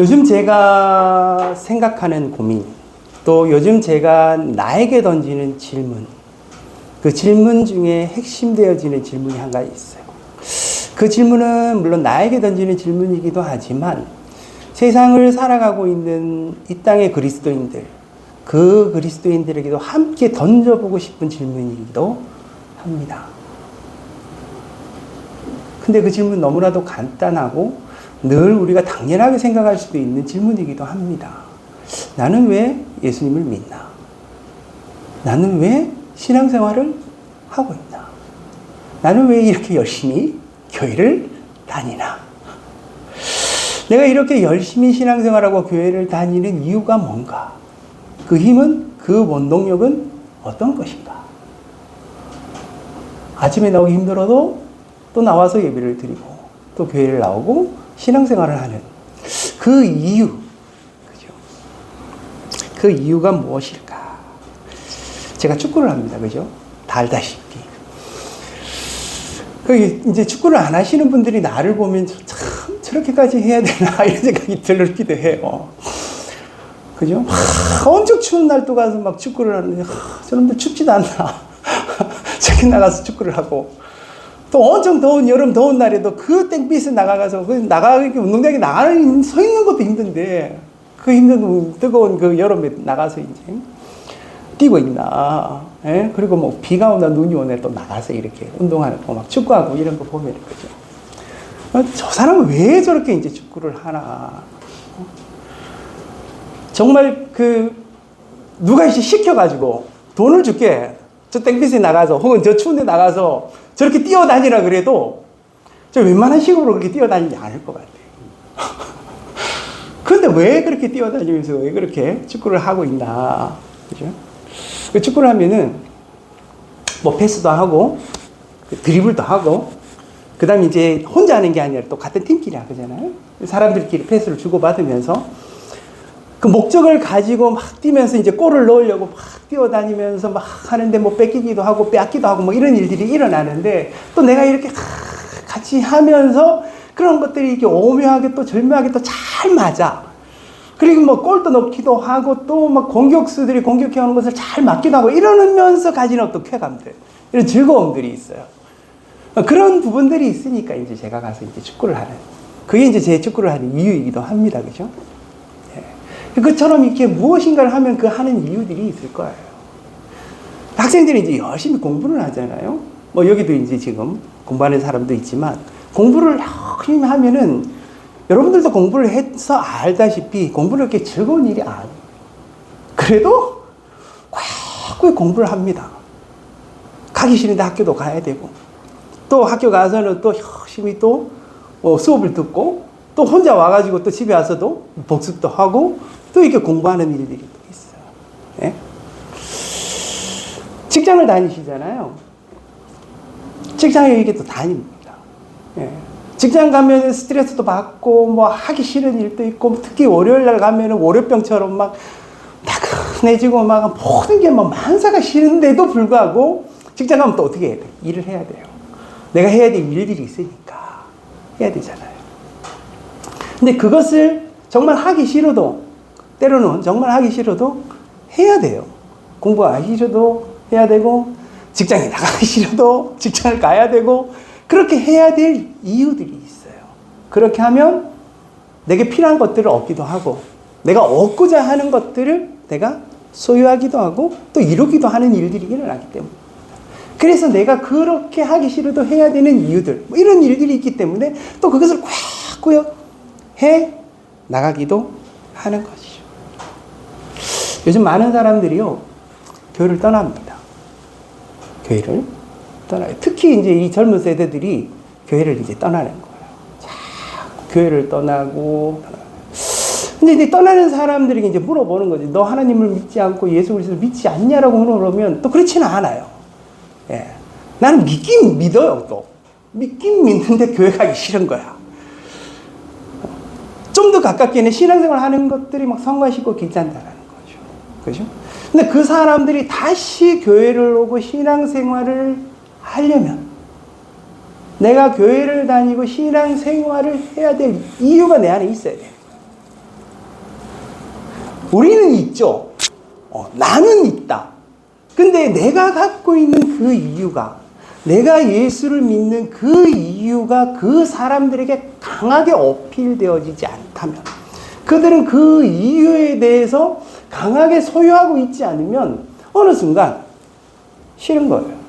요즘 제가 생각하는 고민, 또 요즘 제가 나에게 던지는 질문, 그 질문 중에 핵심되어지는 질문이 한 가지 있어요. 그 질문은 물론 나에게 던지는 질문이기도 하지만 세상을 살아가고 있는 이 땅의 그리스도인들, 그 그리스도인들에게도 함께 던져보고 싶은 질문이기도 합니다. 근데 그 질문 너무나도 간단하고 늘 우리가 당연하게 생각할 수도 있는 질문이기도 합니다. 나는 왜 예수님을 믿나? 나는 왜 신앙생활을 하고 있나? 나는 왜 이렇게 열심히 교회를 다니나? 내가 이렇게 열심히 신앙생활하고 교회를 다니는 이유가 뭔가? 그 힘은, 그 원동력은 어떤 것인가? 아침에 나오기 힘들어도 또 나와서 예배를 드리고 또 교회를 나오고 신앙생활을 하는 그 이유, 그죠? 그 이유가 무엇일까? 제가 축구를 합니다, 그죠? 다 알다시피. 이제 축구를 안 하시는 분들이 나를 보면 참 저렇게까지 해야 되나 이런 생각이 들기도 해요. 그죠? 엄청 추운 날 또 가서 막 축구를 하는데 저놈들 춥지도 않나. 저기 나가서 축구를 하고 또 엄청 더운 여름 더운 날에도 그 땡빛에 나가서 운동장에 서 있는 것도 힘든데 그 힘든 뜨거운 그 여름에 나가서 이제 뛰고 있나. 예? 그리고 뭐 비가 오나 눈이 오나 또 나가서 이렇게 운동하고 막 축구하고 이런 거 보면 그죠? 저 사람은 왜 저렇게 이제 축구를 하나? 정말 누가 이제 시켜가지고 돈을 줄게. 저 땡빛에 나가서 혹은 저 추운 데 나가서 저렇게 뛰어다니라 그래도 저 웬만한 식으로 그렇게 뛰어다니지 않을 것 같아요. 근데 왜 그렇게 뛰어다니면서 왜 그렇게 축구를 하고 있나? 그죠? 그 축구를 하면은 뭐 패스도 하고 드리블도 하고 그 다음에 이제 혼자 하는 게 아니라 또 같은 팀끼리 하잖아요. 사람들끼리 패스를 주고받으면서 그 목적을 가지고 막 뛰면서 이제 골을 넣으려고 막 뛰어다니면서 막 하는데 뭐 뺏기기도 하고 빼앗기도 하고 뭐 이런 일들이 일어나는데 또 내가 이렇게 같이 하면서 그런 것들이 이렇게 오묘하게 또 절묘하게 또 잘 맞아. 그리고 뭐 골도 넣기도 하고 또 막 공격수들이 공격해오는 것을 잘 맞기도 하고 이러면서 가지는 어떤 쾌감들, 이런 즐거움들이 있어요. 그런 부분들이 있으니까 이제 제가 가서 이제 축구를 하는, 그게 이제 제 축구를 하는 이유이기도 합니다. 그죠? 예. 그처럼 이렇게 무엇인가를 하면 그 하는 이유들이 있을 거예요. 학생들이 이제 열심히 공부를 하잖아요. 뭐 여기도 이제 지금 공부하는 사람도 있지만 공부를 열심히 하면은 여러분들도 공부를 해서 알다시피 공부는 그렇게 즐거운 일이 아니에요. 그래도 꽉 공부를 합니다. 가기 싫은데 학교도 가야 되고 또 학교 가서는 또 열심히 또 수업을 듣고 또 혼자 와가지고 또 집에 와서도 복습도 하고 또 이렇게 공부하는 일들이 또 있어요. 예? 직장을 다니시잖아요. 직장에 이게 또 다닙니다. 예. 직장 가면 스트레스도 받고 뭐 하기 싫은 일도 있고 특히 월요일 날 가면 월요병처럼 막 나긋해지고 막 모든 게 막 만사가 싫은데도 불구하고 직장 가면 또 어떻게 해야 돼? 일을 해야 돼요. 내가 해야 될 일들이 있으니까 해야 되잖아요. 근데 그것을 정말 하기 싫어도 때로는 정말 하기 싫어도 해야 돼요. 공부하기 싫어도 해야 되고 직장에 나가기 싫어도 직장을 가야 되고 그렇게 해야 될 이유들이 있어요. 그렇게 하면 내게 필요한 것들을 얻기도 하고 내가 얻고자 하는 것들을 내가 소유하기도 하고 또 이루기도 하는 일들이 일어나기 때문입니다. 그래서 내가 그렇게 하기 싫어도 해야 되는 이유들 뭐 이런 일들이 있기 때문에 또 그것을 꽉 해 나가기도 하는 것이죠. 요즘 많은 사람들이요 교회를 떠납니다. 교회를 떠나요. 특히 이제 이 젊은 세대들이 교회를 이제 떠나는 거예요. 자, 교회를 떠나고. 근데 이제 떠나는 사람들이 이제 물어보는 거지. 너 하나님을 믿지 않고 예수 그리스도를 믿지 않냐라고 물어보면 또 그렇지는 않아요. 예. 나는 믿긴 믿어요, 또. 믿긴 믿는데 교회 가기 싫은 거야. 좀 더 가깝게는 신앙생활 하는 것들이 막 성가시고 괜찮다라는 거죠. 그죠? 근데 그 사람들이 다시 교회를 오고 신앙생활을 하려면 내가 교회를 다니고 신앙생활을 해야 될 이유가 내 안에 있어야 돼. 우리는 있죠. 나는 있다. 근데 내가 갖고 있는 그 이유가, 내가 예수를 믿는 그 이유가 그 사람들에게 강하게 어필되어지지 않다면, 그들은 그 이유에 대해서 강하게 소유하고 있지 않으면 어느 순간 싫은 거예요.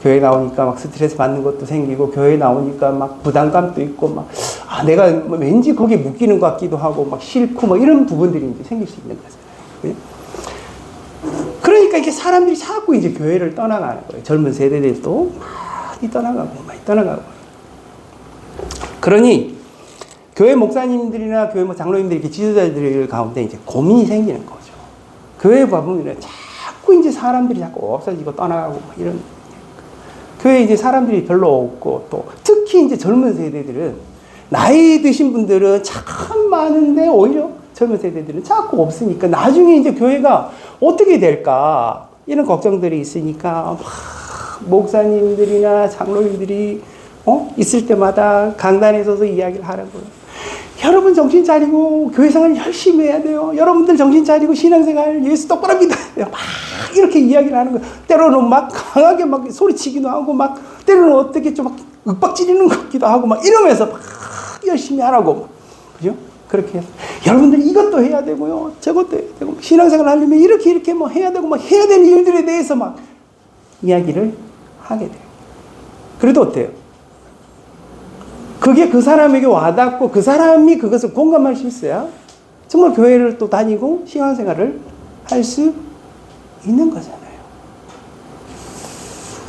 교회 나오니까 막 스트레스 받는 것도 생기고, 교회 나오니까 막 부담감도 있고, 막, 내가 왠지 거기에 묶이는 것 같기도 하고, 막 싫고, 막 이런 부분들이 이제 생길 수 있는 거잖아요. 그러니까 이게 사람들이 자꾸 이제 교회를 떠나가는 거예요. 젊은 세대들도 많이 떠나가고. 그러니, 교회 목사님들이나 교회 장로님들, 이렇게 지도자들 가운데 이제 고민이 생기는 거죠. 교회 가보면 자꾸 이제 사람들이 자꾸 없어지고 떠나가고, 막 이런. 교회에 이제 사람들이 별로 없고, 또 특히 이제 젊은 세대들은, 나이 드신 분들은 참 많은데 오히려 젊은 세대들은 자꾸 없으니까 나중에 이제 교회가 어떻게 될까 이런 걱정들이 있으니까 막 목사님들이나 장로님들이 있을 때마다 강단에 서서 이야기를 하는 거예요. 여러분 정신 차리고 교회 생활 열심히 해야 돼요. 여러분들 정신 차리고 신앙생활 예수 똑바로 믿어야 돼요. 막 이렇게 이야기를 하는 거예요. 때로는 막 강하게 막 소리치기도 하고, 막 때로는 어떻게 좀 막 윽박지르는 것 같기도 하고, 막 이러면서 막 열심히 하라고. 그죠? 그렇게 해서 여러분들 이것도 해야 되고요, 저것도 해야 되고, 신앙생활 하려면 이렇게 뭐 해야 되고, 막 해야 되는 일들에 대해서 막 이야기를 하게 돼요. 그래도 어때요? 그게 그 사람에게 와닿고 그 사람이 그것을 공감할 수 있어야 정말 교회를 또 다니고 신앙생활을 할 수 있는 거잖아요.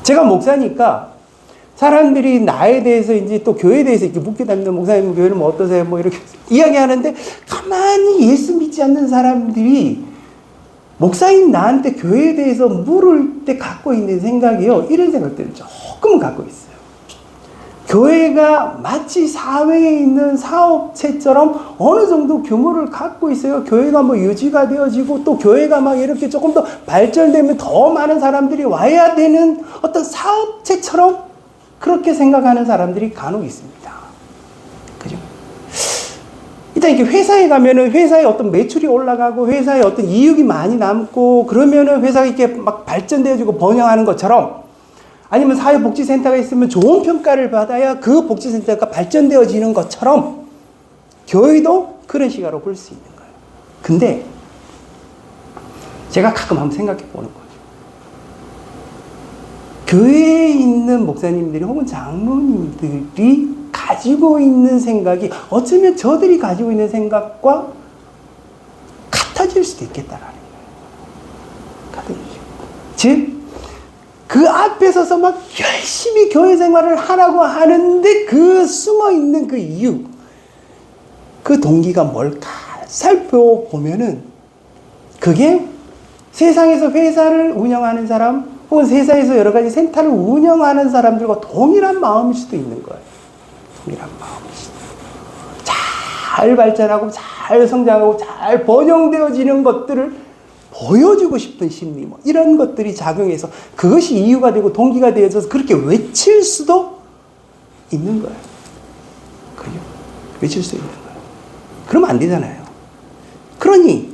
제가 목사니까 사람들이 나에 대해서 이제 또 교회에 대해서 이렇게 묻게 됩니다. 목사님 교회는 뭐 어떠세요? 뭐 이렇게 이야기하는데, 가만히 예수 믿지 않는 사람들이 목사인 나한테 교회에 대해서 물을 때 갖고 있는 생각이요, 이런 생각들을 조금은 갖고 있어요. 교회가 마치 사회에 있는 사업체처럼 어느 정도 규모를 갖고 있어요. 교회가 뭐 유지가 되어지고, 또 교회가 막 이렇게 조금 더 발전되면 더 많은 사람들이 와야 되는 어떤 사업체처럼 그렇게 생각하는 사람들이 간혹 있습니다. 그죠? 일단 이렇게 회사에 가면은 회사에 어떤 매출이 올라가고, 회사에 어떤 이익이 많이 남고, 그러면은 회사가 이렇게 막 발전되어지고 번영하는 것처럼, 아니면 사회복지센터가 있으면 좋은 평가를 받아야 그 복지센터가 발전되어지는 것처럼 교회도 그런 시각으로 볼 수 있는 거예요. 근데 제가 가끔 한번 생각해 보는 거죠. 교회에 있는 목사님들이 혹은 장로님들이 가지고 있는 생각이 어쩌면 저들이 가지고 있는 생각과 같아질 수도 있겠다라는 거예요. 같아질 수 있고. 즉, 그 앞에 서서 막 열심히 교회 생활을 하라고 하는데 그 숨어 있는 그 이유, 그 동기가 뭘까 살펴보면은 그게 세상에서 회사를 운영하는 사람 혹은 세상에서 여러 가지 센터를 운영하는 사람들과 동일한 마음일 수도 있는 거예요. 동일한 마음일 수도. 잘 발전하고 잘 성장하고 잘 번영되어지는 것들을 보여주고 싶은 심리, 뭐 이런 것들이 작용해서 그것이 이유가 되고 동기가 되어서 그렇게 외칠 수도 있는 거예요. 그죠? 외칠 수 있는 거예요. 그러면 안 되잖아요. 그러니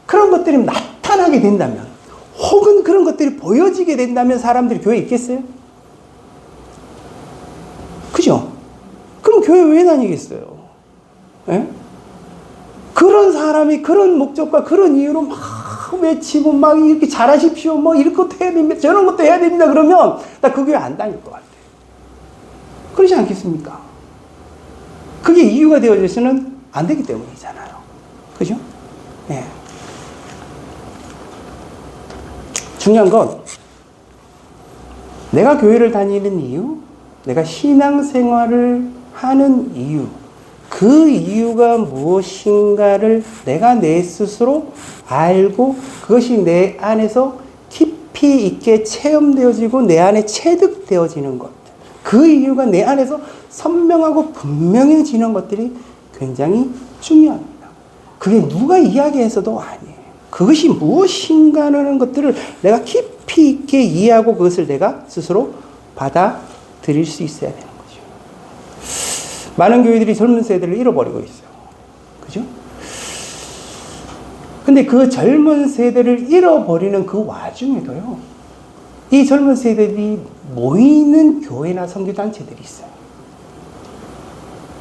그런 것들이 나타나게 된다면, 혹은 그런 것들이 보여지게 된다면 사람들이 교회에 있겠어요? 그죠? 그럼 교회 왜 다니겠어요? 예? 그런 사람이 그런 목적과 그런 이유로 막 외치고 막 이렇게 잘하십시오, 뭐 이런 것도 해야 됩니다, 저런 것도 해야 됩니다, 그러면 나 그 교회 안 다닐 것 같아요. 그러지 않겠습니까? 그게 이유가 되어져서는 안 되기 때문이잖아요. 그죠? 네. 중요한 건 내가 교회를 다니는 이유, 내가 신앙생활을 하는 이유, 그 이유가 무엇인가를 내가 내 스스로 알고 그것이 내 안에서 깊이 있게 체험되어지고 내 안에 체득되어지는 것들, 그 이유가 내 안에서 선명하고 분명해지는 것들이 굉장히 중요합니다. 그게 누가 이야기해서도 아니에요. 그것이 무엇인가 하는 것들을 내가 깊이 있게 이해하고 그것을 내가 스스로 받아들여야 드릴 수 있어야 되는 거죠. 많은 교회들이 젊은 세대를 잃어버리고 있어요. 그죠? 근데 그 젊은 세대를 잃어버리는 그 와중에도요, 이 젊은 세대들이 모이는 교회나 선교단체들이 있어요.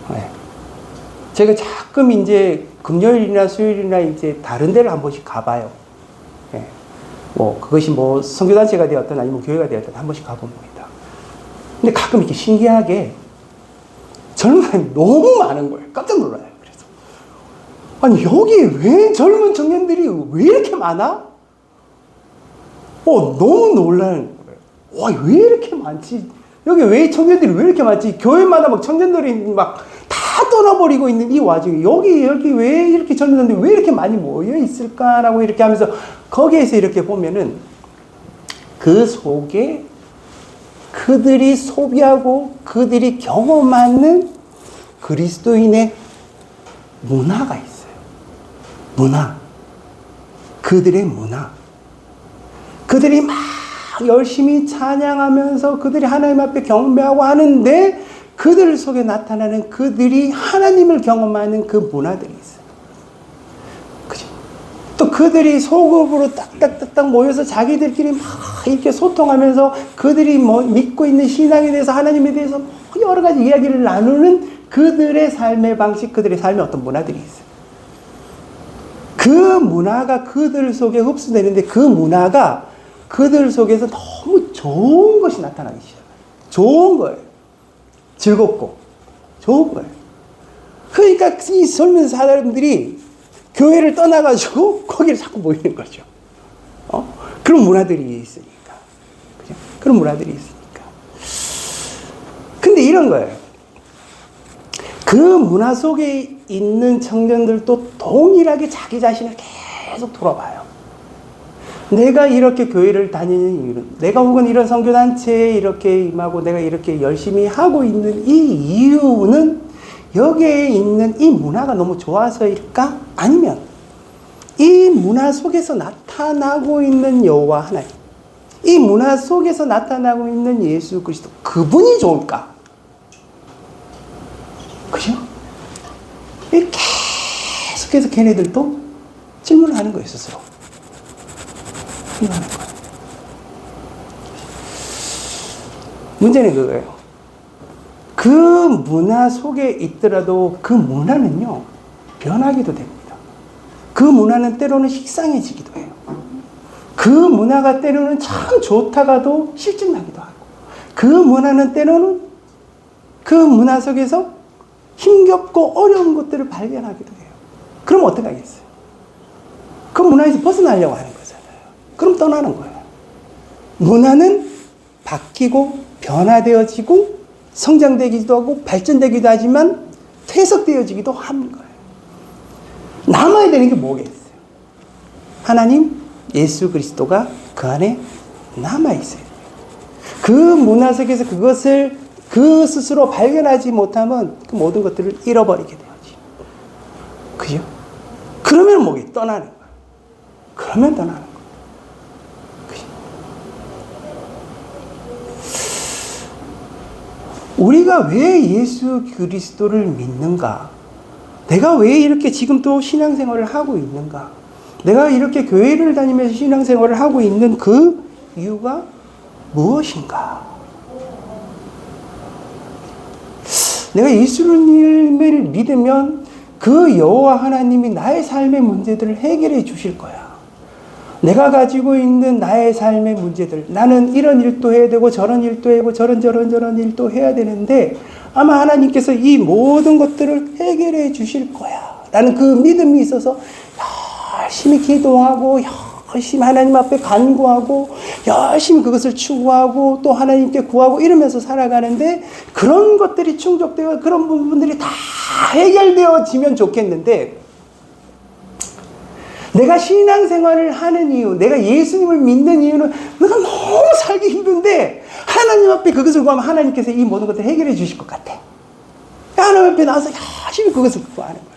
네. 제가 가끔 이제 금요일이나 수요일이나 이제 다른 데를 한 번씩 가봐요. 네. 뭐, 그것이 뭐 선교단체가 되었든 아니면 교회가 되었든 한 번씩 가봅니다. 근데 가끔 이렇게 신기하게 젊은 사람이 너무 많은 거예요. 깜짝 놀라요. 그래서. 아니, 여기에 왜 젊은 청년들이 왜 이렇게 많아? 너무 놀라는 거예요. 와, 왜 이렇게 많지? 여기 왜 청년들이 왜 이렇게 많지? 교회마다 막 청년들이 막 다 떠나버리고 있는 이 와중에 여기 왜 이렇게 젊은데 왜 이렇게 많이 모여 있을까라고 이렇게 하면서 거기에서 이렇게 보면은 그 속에 그들이 소비하고 그들이 경험하는 그리스도인의 문화가 있어요. 문화. 그들의 문화. 그들이 막 열심히 찬양하면서 그들이 하나님 앞에 경배하고 하는데 그들 속에 나타나는 그들이 하나님을 경험하는 그 문화들이 있어요. 그죠? 또 그들이 소급으로 딱딱딱딱 모여서 자기들끼리 막 이렇게 소통하면서 그들이 믿고 있는 신앙에 대해서 하나님에 대해서 여러 가지 이야기를 나누는 그들의 삶의 방식, 그들의 삶의 어떤 문화들이 있어요. 그 문화가 그들 속에 흡수되는데 그 문화가 그들 속에서 너무 좋은 것이 나타나기 시작해요. 좋은 거예요. 즐겁고 좋은 거예요. 그러니까 이 젊은 사람들이 교회를 떠나가지고 거기를 자꾸 모이는 거죠. 그런 문화들이 있으니까. 그죠? 그런 문화들이 있으니까. 근데 이런 거예요. 그 문화 속에 있는 청년들도 동일하게 자기 자신을 계속 돌아봐요. 내가 이렇게 교회를 다니는 이유는, 내가 혹은 이런 선교단체에 이렇게 임하고 내가 이렇게 열심히 하고 있는 이 이유는 여기에 있는 이 문화가 너무 좋아서일까? 아니면 이 문화 속에서 나타나고 있는 여호와 하나님, 이 문화 속에서 나타나고 있는 예수 그리스도, 그분이 좋을까? 그죠? 계속해서 걔네들도 질문을 하는 거예요, 스스로. 질문하는 거예요. 문제는 그거예요. 그 문화 속에 있더라도 그 문화는요, 변하기도 됩니다. 그 문화는 때로는 식상해지기도 해요. 그 문화가 때로는 참 좋다가도 실증나기도 하고, 그 문화는 때로는 그 문화 속에서 힘겹고 어려운 것들을 발견하기도 해요. 그럼 어떻게 하겠어요? 그 문화에서 벗어나려고 하는 거잖아요. 그럼 떠나는 거예요. 문화는 바뀌고 변화되어지고 성장되기도 하고 발전되기도 하지만 퇴색되어지기도 하는 거예요. 남아야 되는 게 뭐겠어요? 하나님, 예수 그리스도가 그 안에 남아있어요. 그 문화 속에서 그것을 그 스스로 발견하지 못하면 그 모든 것들을 잃어버리게 되지. 그죠? 그러면 뭐게? 떠나는 거예요. 그러면 떠나는 거예요. 그죠? 우리가 왜 예수 그리스도를 믿는가? 내가 왜 이렇게 지금 또 신앙생활을 하고 있는가? 내가 이렇게 교회를 다니면서 신앙생활을 하고 있는 그 이유가 무엇인가? 내가 예수님을 믿으면 그 여호와 하나님이 나의 삶의 문제들을 해결해 주실 거야. 내가 가지고 있는 나의 삶의 문제들, 나는 이런 일도 해야 되고 저런 일도 해야 되고 저런 일도 해야 되는데 아마 하나님께서 이 모든 것들을 해결해 주실 거야 라는 그 믿음이 있어서 열심히 기도하고 열심히 하나님 앞에 간구하고 열심히 그것을 추구하고 또 하나님께 구하고 이러면서 살아가는데, 그런 것들이 충족되어 그런 부분들이 다 해결되어지면 좋겠는데, 내가 신앙생활을 하는 이유, 내가 예수님을 믿는 이유는 내가 너무 살기 힘든데 하나님 앞에 그것을 구하면 하나님께서 이 모든 것들을 해결해 주실 것 같아. 하나님 앞에 나와서 열심히 그것을 구하는 거야.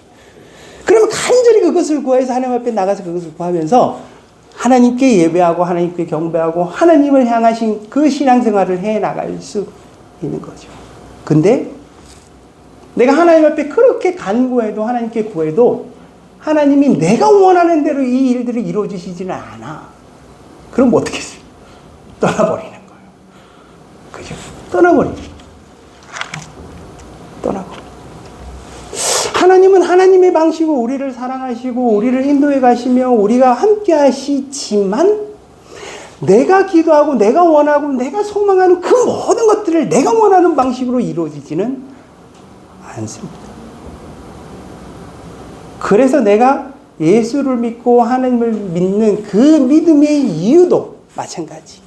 그러면 간절히 그것을 구해서 하나님 앞에 나가서 그것을 구하면서 하나님께 예배하고 하나님께 경배하고 하나님을 향하신 그 신앙생활을 해 나갈 수 있는 거죠. 근데 내가 하나님 앞에 그렇게 간구해도 하나님께 구해도 하나님이 내가 원하는 대로 이 일들을 이루어주시지는 않아. 그럼 어떻게 했어요? 떠나버리는 거예요. 그죠? 떠나버리는 거예요. 떠나버리는 거예요. 하나님은 하나님의 방식으로 우리를 사랑하시고 우리를 인도해 가시며 우리가 함께 하시지만 내가 기도하고 내가 원하고 내가 소망하는 그 모든 것들을 내가 원하는 방식으로 이루어지지는 않습니다. 그래서 내가 예수를 믿고 하나님을 믿는 그 믿음의 이유도 마찬가지.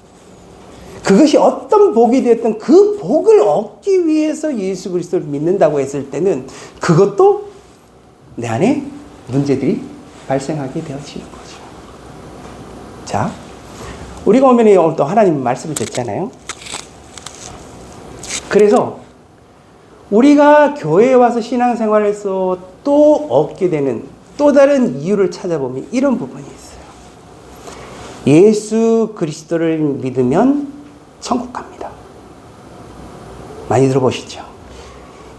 그것이 어떤 복이 되었든 그 복을 얻기 위해서 예수 그리스도를 믿는다고 했을 때는 그것도 내 안에 문제들이 발생하게 되어지는 거죠. 자, 우리가 오늘 또 하나님 말씀을 듣잖아요. 그래서 우리가 교회에 와서 신앙생활에서 또 얻게 되는 또 다른 이유를 찾아보면 이런 부분이 있어요. 예수 그리스도를 믿으면 천국 갑니다. 많이 들어보시죠?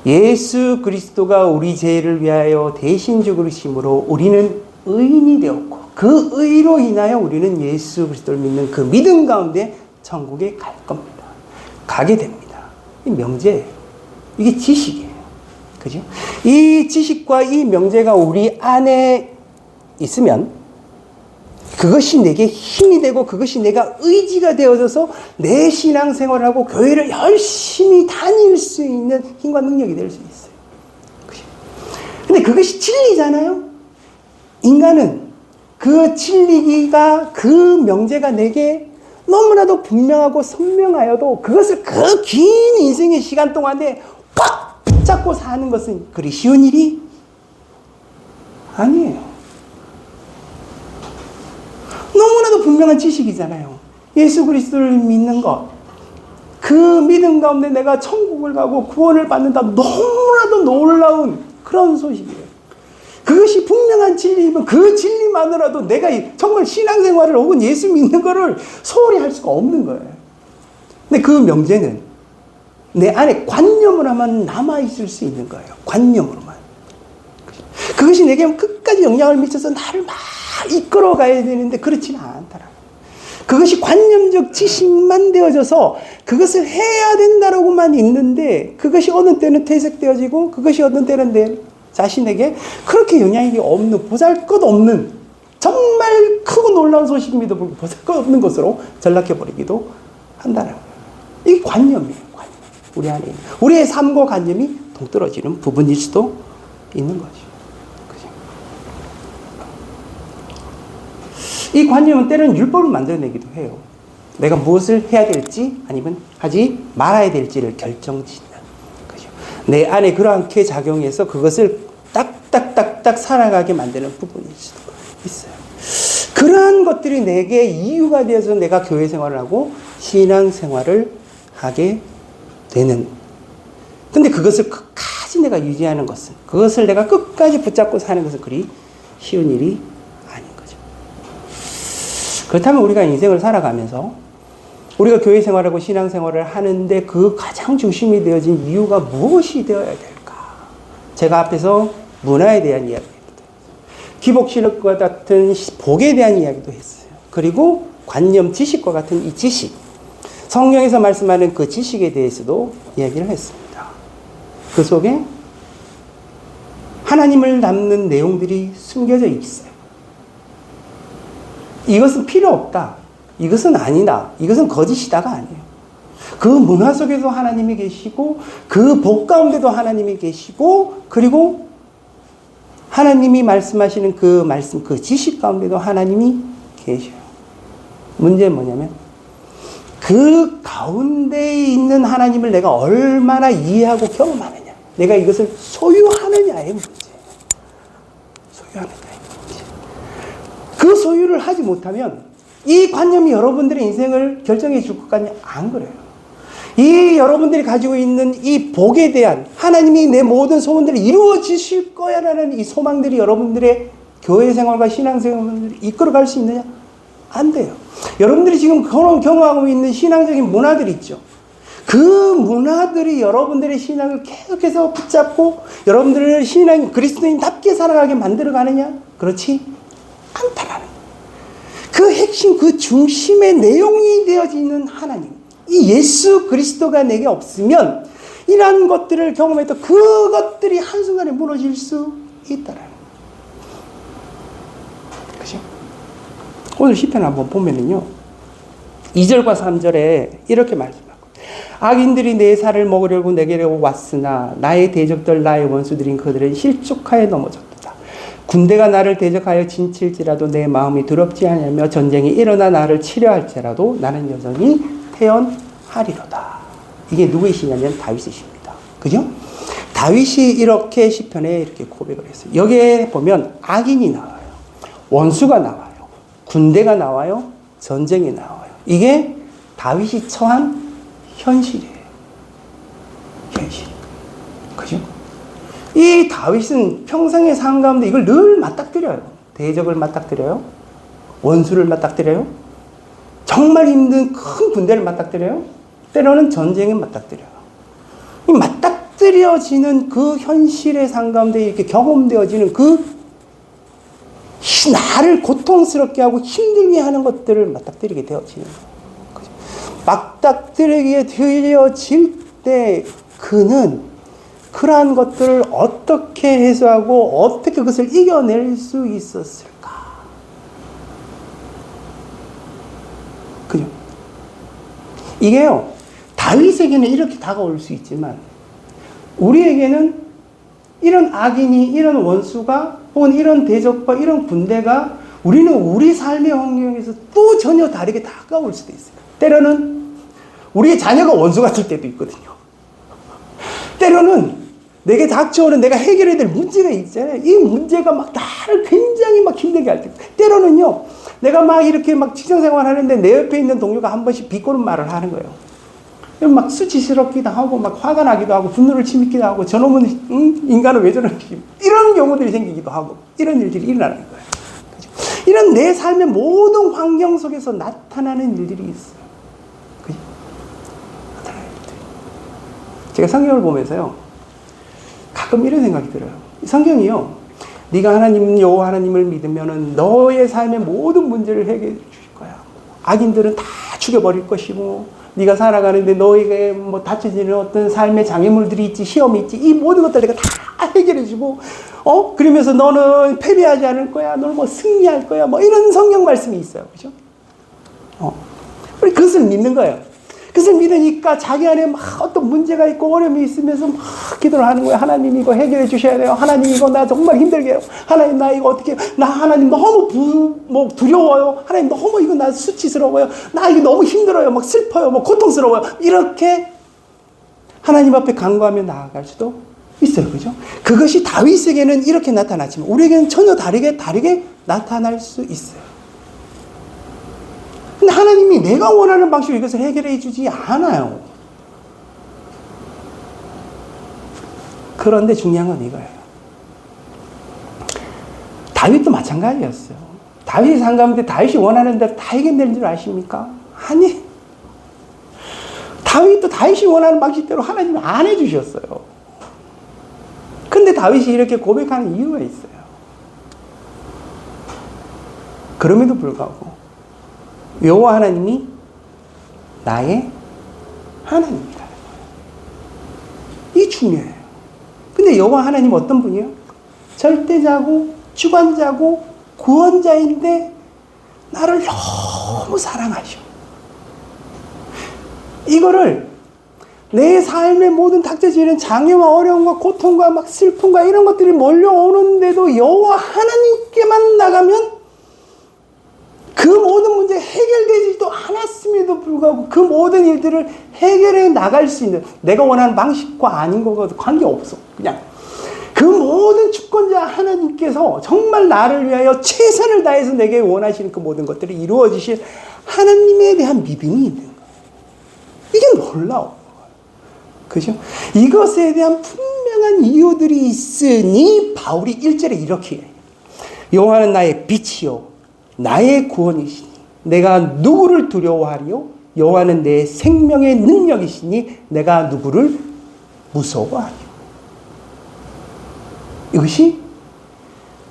예수 그리스도가 우리 죄를 위하여 대신 죽으심으로 우리는 의인이 되었고 그 의로 인하여 우리는 예수 그리스도를 믿는 그 믿음 가운데 천국에 갈 겁니다. 가게 됩니다. 이 명제예요. 이게 지식이에요. 그죠? 이 지식과 이 명제가 우리 안에 있으면 그것이 내게 힘이 되고 그것이 내가 의지가 되어져서 내 신앙생활하고 교회를 열심히 다닐 수 있는 힘과 능력이 될 수 있어요. 그죠? 근데 그것이 진리잖아요. 인간은 그 진리가 그 명제가 내게 너무나도 분명하고 선명하여도 그것을 그 긴 인생의 시간 동안에 꽉 붙잡고 사는 것은 그리 쉬운 일이 아니에요. 너무나도 분명한 지식이잖아요. 예수 그리스도를 믿는 것. 그 믿음 가운데 내가 천국을 가고 구원을 받는다. 너무나도 놀라운 그런 소식이에요. 그것이 분명한 진리이면 그 진리만으로도 내가 정말 신앙생활을 혹은 예수 믿는 것을 소홀히 할 수가 없는 거예요. 근데 그 명제는 내 안에 관념으로만 남아있을 수 있는 거예요. 관념으로만. 그것이 내게 끝까지 영향을 미쳐서 나를 막 이끌어 가야 되는데 그렇지는 않더라. 그것이 관념적 지식만 되어져서 그것을 해야 된다라고만 있는데 그것이 어느 때는 퇴색되어지고 그것이 어느 때는 내 자신에게 그렇게 영향이 없는 보잘것없는 정말 크고 놀라운 소식임에도 불구하고 보잘것없는 것으로 전락해버리기도 한다는 거예요. 이게 관념이에요. 관념. 우리 안에 있는. 우리의 삶과 관념이 동떨어지는 부분일 수도 있는 거죠. 그죠? 이 관념은 때로는 율법을 만들어내기도 해요. 내가 무엇을 해야 될지 아니면 하지 말아야 될지를 결정짓는. 그죠? 내 안에 그렇게 작용해서 그것을 딱딱딱딱 살아가게 만드는 부분일 수도 있어요. 그러한 것들이 내게 이유가 되어서 내가 교회 생활을 하고 신앙 생활을 하게 되는. 근데 그것을 끝까지 내가 유지하는 것은, 그것을 내가 끝까지 붙잡고 사는 것은 그리 쉬운 일이 아닌 거죠. 그렇다면 우리가 인생을 살아가면서 우리가 교회 생활하고 신앙 생활을 하는데 그 가장 중심이 되어진 이유가 무엇이 되어야 될까? 제가 앞에서 문화에 대한 이야기도 했어요. 기복신학과 같은 복에 대한 이야기도 했어요. 그리고 관념 지식과 같은 이 지식, 성경에서 말씀하는 그 지식에 대해서도 이야기를 했습니다. 그 속에 하나님을 담는 내용들이 숨겨져 있어요. 이것은 필요 없다. 이것은 아니다. 이것은 거짓이다가 아니에요. 그 문화 속에도 하나님이 계시고 그 복 가운데도 하나님이 계시고 그리고 하나님이 말씀하시는 그 말씀, 그 지식 가운데도 하나님이 계셔요. 문제는 뭐냐면 그 가운데에 있는 하나님을 내가 얼마나 이해하고 경험하느냐, 내가 이것을 소유하느냐의 문제예요. 소유하느냐의 문제. 그 소유를 하지 못하면 이 관념이 여러분들의 인생을 결정해 줄 것 같냐? 안 그래요. 이 여러분들이 가지고 있는 이 복에 대한, 하나님이 내 모든 소원들이 이루어지실 거야라는 이 소망들이 여러분들의 교회 생활과 신앙 생활을 이끌어갈 수 있느냐? 안 돼요. 여러분들이 지금 경험하고 있는 신앙적인 문화들 있죠. 그 문화들이 여러분들의 신앙을 계속해서 붙잡고 여러분들의 신앙이 그리스도인답게 살아가게 만들어가느냐? 그렇지 않다라는 거예요. 그 핵심, 그 중심의 내용이 되어지는 하나님, 이 예수 그리스도가 내게 없으면 이러한 것들을 경험해도 그것들이 한순간에 무너질 수 있다라는 거예요. 그죠? 오늘 시편 한번 보면은요, 2절과 3절에 이렇게 말씀하고, 악인들이 내 살을 먹으려고 내게로 왔으나 나의 대적들 나의 원수들인 그들은 실족하에 넘어졌도다. 군대가 나를 대적하여 진칠지라도 내 마음이 두렵지 않으며 전쟁이 일어나 나를 치려 할지라도 나는 여전히 태연하리로다. 이게 누구의 시냐면 다윗의 시입니다. 그죠? 다윗이 이렇게 시편에 이렇게 고백을 했어요. 여기에 보면 악인이 나와요. 원수가 나와요. 군대가 나와요. 전쟁이 나와요. 이게 다윗이 처한 현실이에요. 현실. 그죠? 이 다윗은 평생의 삶 가운데 이걸 늘 맞닥뜨려요. 대적을 맞닥뜨려요. 원수를 맞닥뜨려요. 정말 힘든 큰 군대를 맞닥뜨려요. 때로는 전쟁에 맞닥뜨려요. 이 맞닥뜨려지는 그 현실의 삶 가운데 이렇게 경험되어지는 그 나를 고통스럽게 하고 힘들게 하는 것들을 맞닥뜨리게 되어지는 거예요. 맞닥뜨리게 되어질 때 그는 그러한 것들을 어떻게 해소하고 어떻게 그것을 이겨낼 수 있었을까? 그죠? 이게요, 다윗에게는 이렇게 다가올 수 있지만 우리에게는 이런 악인이, 이런 원수가 혹은 이런 대적과 이런 군대가 우리는 우리 삶의 환경에서 또 전혀 다르게 다가올 수도 있어요. 때로는 우리의 자녀가 원수 같을 때도 있거든요. 때로는 내게 닥쳐오는 내가 해결해야 될 문제가 있잖아요. 이 문제가 막 나를 굉장히 막 힘들게 할 때. 때로는요, 내가 막 이렇게 막 직장생활 하는데 내 옆에 있는 동료가 한 번씩 비꼬는 말을 하는 거예요. 막 수치스럽기도 하고, 막 화가 나기도 하고, 분노를 치미기도 하고, 저놈은, 인간은 왜 저런지. 이런 경우들이 생기기도 하고, 이런 일들이 일어나는 거예요. 그죠? 이런 내 삶의 모든 환경 속에서 나타나는 일들이 있어요. 그죠? 나타나는 일들이. 제가 성경을 보면서요, 가끔 이런 생각이 들어요. 이 성경이요, 네가 하나님, 여호와 하나님을 믿으면은 너의 삶의 모든 문제를 해결해 주실 거야. 악인들은 다 죽여버릴 것이고, 네가 살아가는데 너에게 뭐 닥쳐지는 어떤 삶의 장애물들이 있지, 시험이 있지, 이 모든 것들 내가 다 해결해주고, 그러면서 너는 패배하지 않을 거야, 너는 뭐 승리할 거야, 뭐 이런 성경 말씀이 있어요, 그죠? 우리 그것을 믿는 거예요. 그것을 믿으니까 자기 안에 막 어떤 문제가 있고 어려움이 있으면서 막 기도를 하는 거예요. 하나님 이거 해결해 주셔야 돼요. 하나님 이거 나 정말 힘들게 해요. 하나님 나 이거 어떻게, 나 하나님 너무 두려워요. 하나님 너무 이거 나 수치스러워요. 나 이거 너무 힘들어요. 막 슬퍼요. 뭐 고통스러워요. 이렇게 하나님 앞에 간구하며 나아갈 수도 있어요. 그죠? 그것이 다윗에게는 이렇게 나타났지만 우리에게는 전혀 다르게 나타날 수 있어요. 근데 하나님이 내가 원하는 방식으로 이것을 해결해 주지 않아요. 그런데 중요한 건 이거예요. 다윗도 마찬가지였어요. 다윗이 산 가운데 다윗이 원하는 대로 다 해결될 줄 아십니까? 아니. 다윗도 다윗이 원하는 방식대로 하나님이 안 해주셨어요. 근데 다윗이 이렇게 고백하는 이유가 있어요. 그럼에도 불구하고 여호와 하나님이 나의 하나님이라는 거예요. 이게 중요해요. 근데 여호와 하나님 어떤 분이에요? 절대자고 주관자고 구원자인데 나를 너무 사랑하셔. 이거를 내 삶의 모든 닥쳐지는 장애와 어려움과 고통과 막 슬픔과 이런 것들이 몰려오는데도 여호와 하나님께만 나가면 그 모든 문제 해결되지도 않았음에도 불구하고 그 모든 일들을 해결해 나갈 수 있는, 내가 원하는 방식과 아닌 거와도 관계없어. 그냥 그 모든 주권자 하나님께서 정말 나를 위하여 최선을 다해서 내게 원하시는 그 모든 것들이 이루어지실 하나님에 대한 믿음이 있는 거예요. 이게 놀라워. 그죠? 이것에 대한 분명한 이유들이 있으니 바울이 1절에 이렇게 해요. 여호와는 나의 빛이요 나의 구원이시니 내가 누구를 두려워하리요? 여호와는 내 생명의 능력이시니 내가 누구를 무서워하리요. 이것이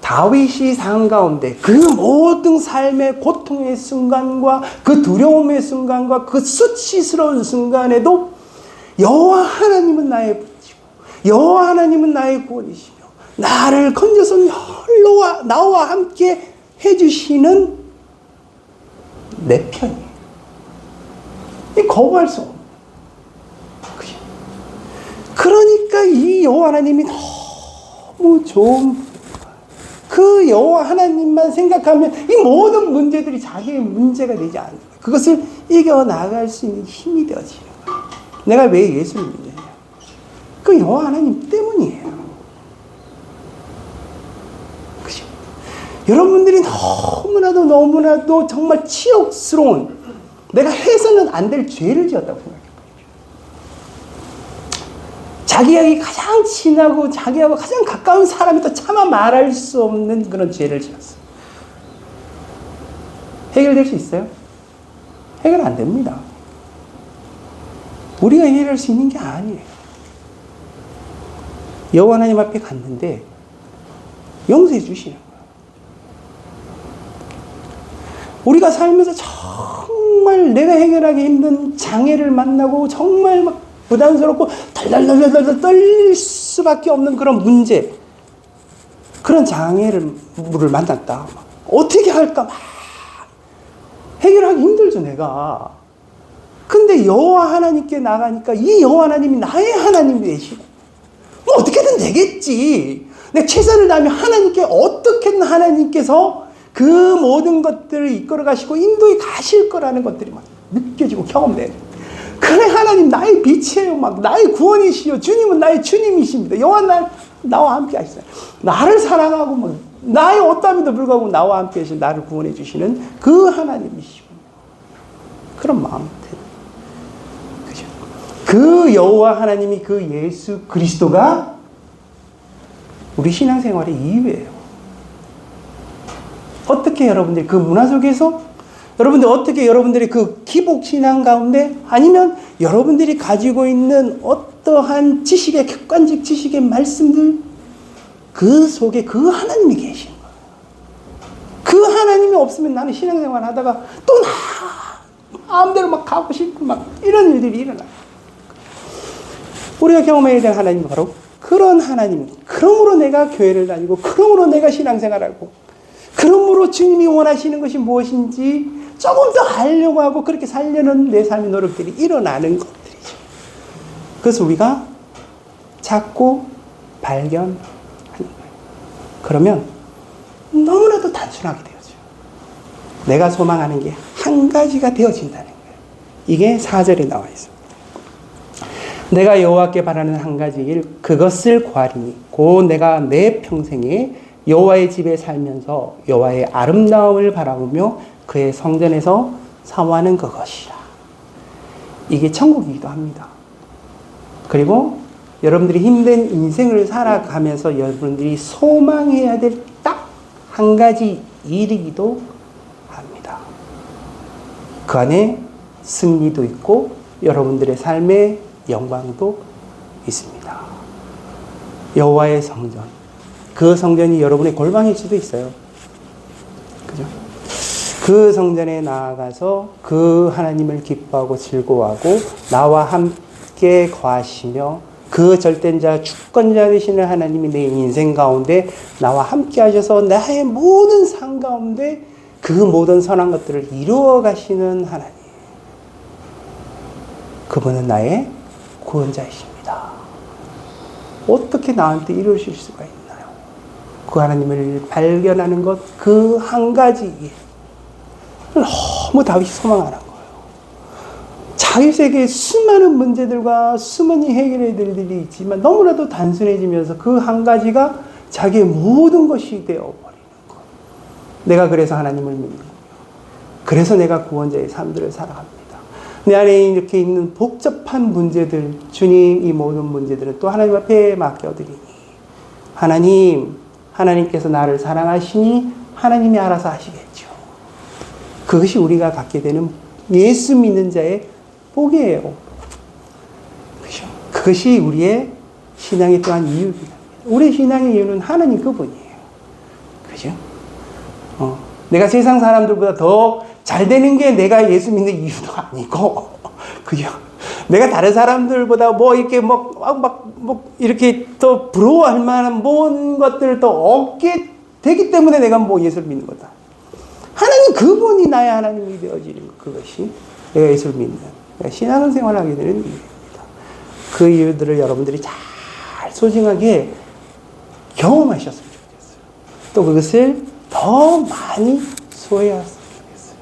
다윗이 삶 가운데 그 모든 삶의 고통의 순간과 그 두려움의 순간과 그 수치스러운 순간에도 여호와 하나님은 나의 부지고 여호와 하나님은 나의 구원이시며 나를 건져서 나와 함께 해주시는 내 편이에요. 이 거부할 수 없는. 그러니까 이 여호와 하나님이 너무 좋은, 그 여호와 하나님만 생각하면 이 모든 문제들이 자기의 문제가 되지 않는, 그것을 이겨나갈 수 있는 힘이 되어지는 거예요. 내가 왜 예수를 믿느냐? 그 여호와 하나님 때문이에요. 그죠? 여러분들이 너무나도 정말 치욕스러운, 내가 해서는 안 될 죄를 지었다고 생각해요. 자기에게 가장 친하고 자기하고 가장 가까운 사람이 또 차마 말할 수 없는 그런 죄를 지었어요. 해결될 수 있어요? 해결 안 됩니다. 우리가 해결할 수 있는 게 아니에요. 여호와 하나님 앞에 갔는데 용서해 주시는 거예요. 우리가 살면서 정말 내가 해결하기 힘든 장애를 만나고 정말 막 부담스럽고 덜덜덜덜 떨릴 수밖에 없는 그런 문제, 그런 장애를 만났다. 어떻게 할까 막 해결하기 힘들죠, 내가. 근데 여호와 하나님께 나가니까 이 여호와 하나님이 나의 하나님이 되시고 뭐 어떻게든 되겠지. 내가 최선을 다하면 하나님께 어떻게든 하나님께서 그 모든 것들을 이끌어 가시고 인도해 가실 거라는 것들이 막 느껴지고 경험돼요. 그래, 하나님 나의 빛이에요. 막 나의 구원이시요. 주님은 나의 주님이십니다. 여호와 나와 함께 하시어요. 나를 사랑하고 막 나의 어떠함에도 불구하고 나와 함께 하시고 나를 구원해 주시는 그 하나님이시군요. 그런 마음. 그죠? 그 여호와 하나님이, 그 예수 그리스도가 우리 신앙생활의 이유예요. 어떻게 여러분들이 그 문화 속에서, 여러분들 어떻게 여러분들이 그 기복신앙 가운데, 아니면 여러분들이 가지고 있는 어떠한 지식의, 객관적 지식의 말씀들, 그 속에 그 하나님이 계신 거예요. 그 하나님이 없으면 나는 신앙생활 하다가 또 마음대로 막 가고 싶고 막 이런 일들이 일어나요. 우리가 경험해야 될 하나님은 바로 그런 하나님. 그러므로 내가 교회를 다니고, 그러므로 내가 신앙생활하고, 그러므로 주님이 원하시는 것이 무엇인지 조금 더 알려고 하고 그렇게 살려는 내 삶의 노력들이 일어나는 것들이죠. 그래서 우리가 자꾸 발견하는 거예요. 그러면 너무나도 단순하게 되어져요. 내가 소망하는 게 한 가지가 되어진다는 거예요. 이게 4절에 나와 있습니다. 내가 여호와께 바라는 한 가지 일, 그것을 구하리니 곧 내가 내 평생에 여호와의 집에 살면서 여호와의 아름다움을 바라보며 그의 성전에서 사모하는 그것이라. 이게 천국이기도 합니다. 그리고 여러분들이 힘든 인생을 살아가면서 여러분들이 소망해야 될 딱 한 가지 일이기도 합니다. 그 안에 승리도 있고 여러분들의 삶의 영광도 있습니다. 여호와의 성전. 그 성전이 여러분의 골방일 수도 있어요. 그죠? 그 성전에 나아가서 그 하나님을 기뻐하고 즐거워하고 나와 함께 거하시며 그 절대인 자 주권자 되시는 하나님이 내 인생 가운데 나와 함께 하셔서 나의 모든 삶 가운데 그 모든 선한 것들을 이루어 가시는 하나님. 그분은 나의 구원자이십니다. 어떻게 나한테 이루실 수가 있나요? 그 하나님을 발견하는 것, 그 한 가지 너무 다윗이 소망하는 거예요. 다윗에게 수많은 문제들과 수많이 해결해야 될 일이 있지만 너무나도 단순해지면서 그 한 가지가 자기의 모든 것이 되어버리는 것. 내가 그래서 하나님을 믿는 거예요. 그래서 내가 구원자의 삶들을 살아갑니다. 내 안에 이렇게 있는 복잡한 문제들, 주님 이 모든 문제들은 또 하나님 앞에 맡겨드리니 하나님께서 나를 사랑하시니 하나님이 알아서 하시겠죠. 그것이 우리가 갖게 되는 예수 믿는 자의 복이에요. 그죠? 그것이 우리의 신앙의 또한 이유입니다. 우리의 신앙의 이유는 하나님 그분이에요. 그죠? 내가 세상 사람들보다 더 잘 되는 게 내가 예수 믿는 이유도 아니고, 그죠? 내가 다른 사람들보다 뭐 이렇게 이렇게 더 부러워할 만한 모든 것들을 더 얻게 되기 때문에 내가 뭐 예수를 믿는 거다. 하나님 그분이 나의 하나님이 되어지는 것, 그것이 내가 예수를 믿는, 내가 신앙생활하게 되는 이유입니다. 그 이유들을 여러분들이 잘 소중하게 경험하셨으면 좋겠어요. 또 그것을 더 많이 소유하셨으면 좋겠어요.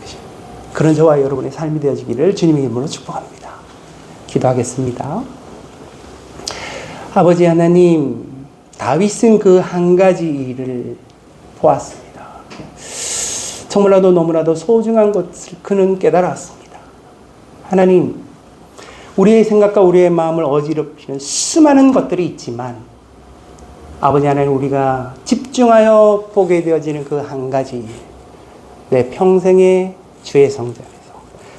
그죠? 그런 저와 여러분의 삶이 되어지기를 주님의 이름으로 축복합니다. 기도하겠습니다. 아버지 하나님, 다윗은 그 한 가지 일을 보았습니다. 정말로도 너무나도 소중한 것을 그는 깨달았습니다. 하나님, 우리의 생각과 우리의 마음을 어지럽히는 수많은 것들이 있지만 아버지 하나님, 우리가 집중하여 보게 되어지는 그 한 가지 일, 내 평생의 주의 성전에서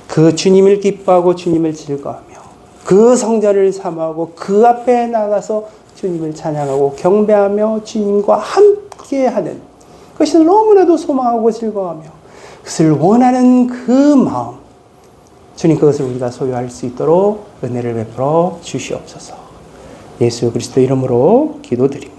그 주님을 기뻐하고 주님을 즐거워하며 그 성전을 사모하고 그 앞에 나가서 주님을 찬양하고 경배하며 주님과 함께하는 그것이 너무나도 소망하고 즐거워하며 그것을 원하는 그 마음, 주님 그것을 우리가 소유할 수 있도록 은혜를 베풀어 주시옵소서. 예수 그리스도 이름으로 기도드립니다.